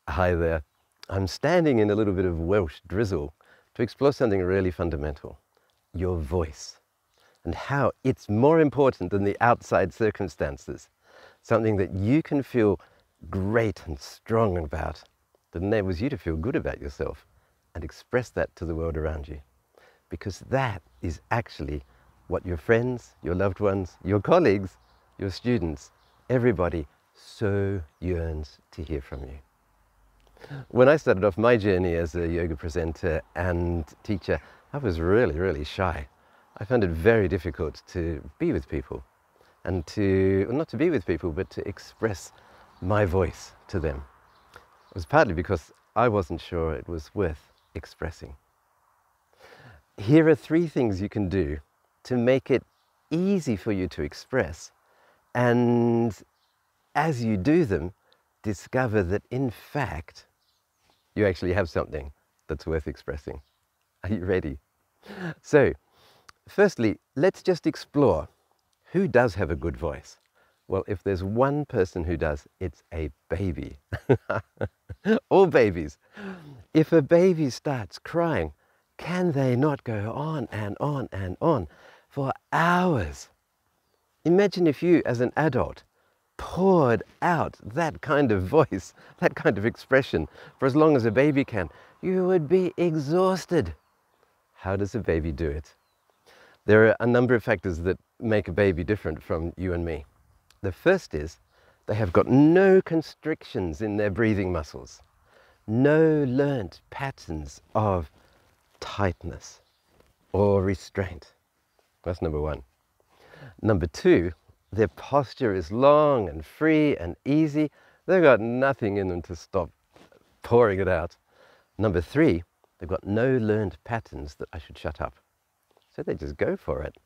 Hi there. I'm standing in a little bit of Welsh drizzle to explore something really fundamental, your voice, and how it's more important than the outside circumstances, something that you can feel great and strong about, that enables you to feel good about yourself and express that to the world around you. Because that is actually what your friends, your loved ones, your colleagues, your students, everybody so yearns to hear from you. When I started off my journey as a yoga presenter and teacher, I was really shy. I found it very difficult to be with people and not to be with people, but to express my voice to them. It was partly because I wasn't sure it was worth expressing. Here are 3 things you can do to make it easy for you to express, and as you do them, discover that in fact, you actually have something that's worth expressing. Are you ready? So, firstly, let's just explore who does have a good voice. Well, if there's one person who does, it's a baby. All babies. If a baby starts crying, can they not go on and on and on for hours? Imagine if you, as an adult, poured out that kind of voice, that kind of expression for as long as a baby can. You would be exhausted. How does a baby do it? There are a number of factors that make a baby different from you and me. The first is they have got no constrictions in their breathing muscles, no learnt patterns of tightness or restraint. That's number one. Number two, their posture is long and free and easy. They've got nothing in them to stop pouring it out. Number three, they've got no learned patterns that I should shut up. So they just go for it.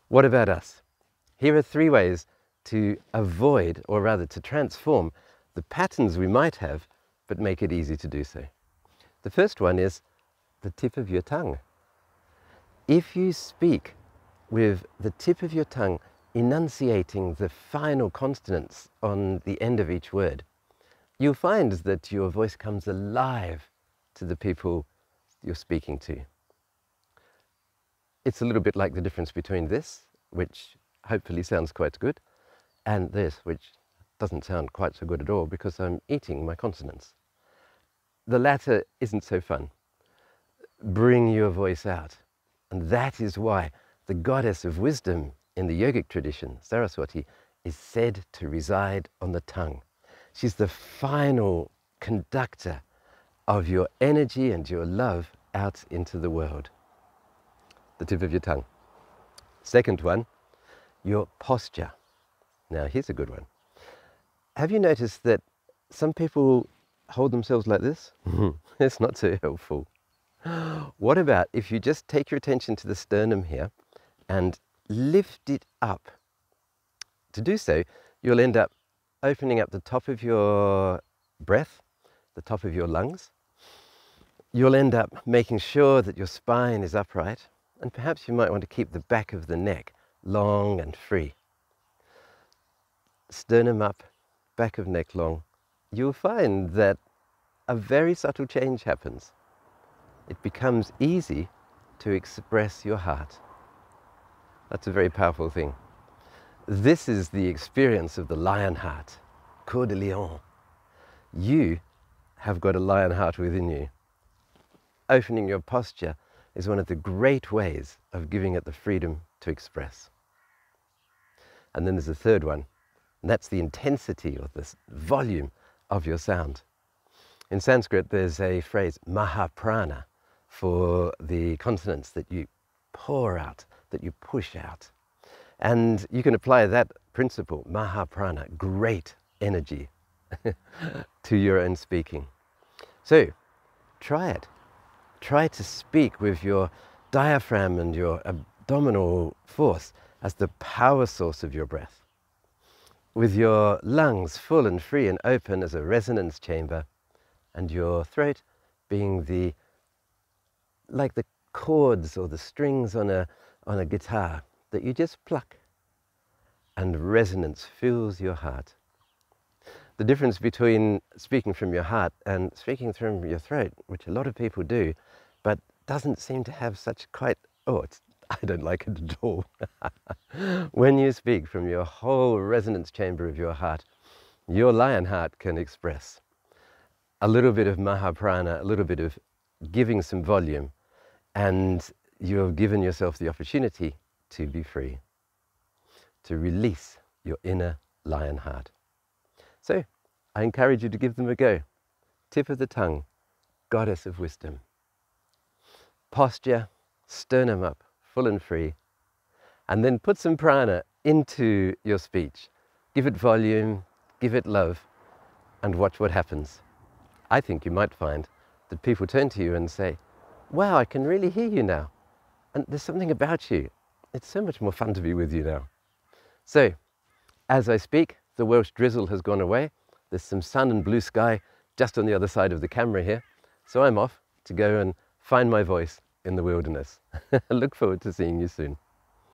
What about us? Here are 3 ways to avoid, or rather to transform, the patterns we might have, but make it easy to do so. The first one is the tip of your tongue. If you speak with the tip of your tongue enunciating the final consonants on the end of each word, you'll find that your voice comes alive to the people you're speaking to. It's a little bit like the difference between this, which hopefully sounds quite good, and this, which doesn't sound quite so good at all because I'm eating my consonants. The latter isn't so fun. Bring your voice out. And that is why the goddess of wisdom in the yogic tradition, Saraswati, is said to reside on the tongue. She's the final conductor of your energy and your love out into the world. The tip of your tongue. Second one, your posture. Now here's a good one. Have you noticed that some people hold themselves like this? It's not so helpful. What about if you just take your attention to the sternum here and lift it up? To do so, you'll end up opening up the top of your breath, the top of your lungs. You'll end up making sure that your spine is upright, and perhaps you might want to keep the back of the neck long and free. Sternum up, back of neck long. You'll find that a very subtle change happens. It becomes easy to express your heart. That's a very powerful thing. This is the experience of the lion heart, Coeur de Lion. You have got a lion heart within you. Opening your posture is one of the great ways of giving it the freedom to express. And then there's a third one, and that's the intensity or the volume of your sound. In Sanskrit, there's a phrase, mahaprana, for the consonants that you pour out, that you push out. And you can apply that principle, mahaprana, great energy, to your own speaking. So, try it. Try to speak with your diaphragm and your abdominal force as the power source of your breath. With your lungs full and free and open as a resonance chamber, and your throat being like the chords or the strings on a guitar that you just pluck, and resonance fills your heart. The difference between speaking from your heart and speaking from your throat, which a lot of people do, but doesn't seem to have such quite, I don't like it at all. When you speak from your whole resonance chamber of your heart, your lion heart can express a little bit of Mahaprana, a little bit of giving some volume, and you've given yourself the opportunity to be free, to release your inner lion heart. So I encourage you to give them a go. Tip of the tongue, goddess of wisdom. Posture, sternum up, full and free. And then put some prana into your speech. Give it volume, give it love, and watch what happens. I think you might find that people turn to you and say, wow, I can really hear you now. And there's something about you. It's so much more fun to be with you now. So, as I speak, the Welsh drizzle has gone away. There's some sun and blue sky just on the other side of the camera here. So I'm off to go and find my voice in the wilderness. I look forward to seeing you soon.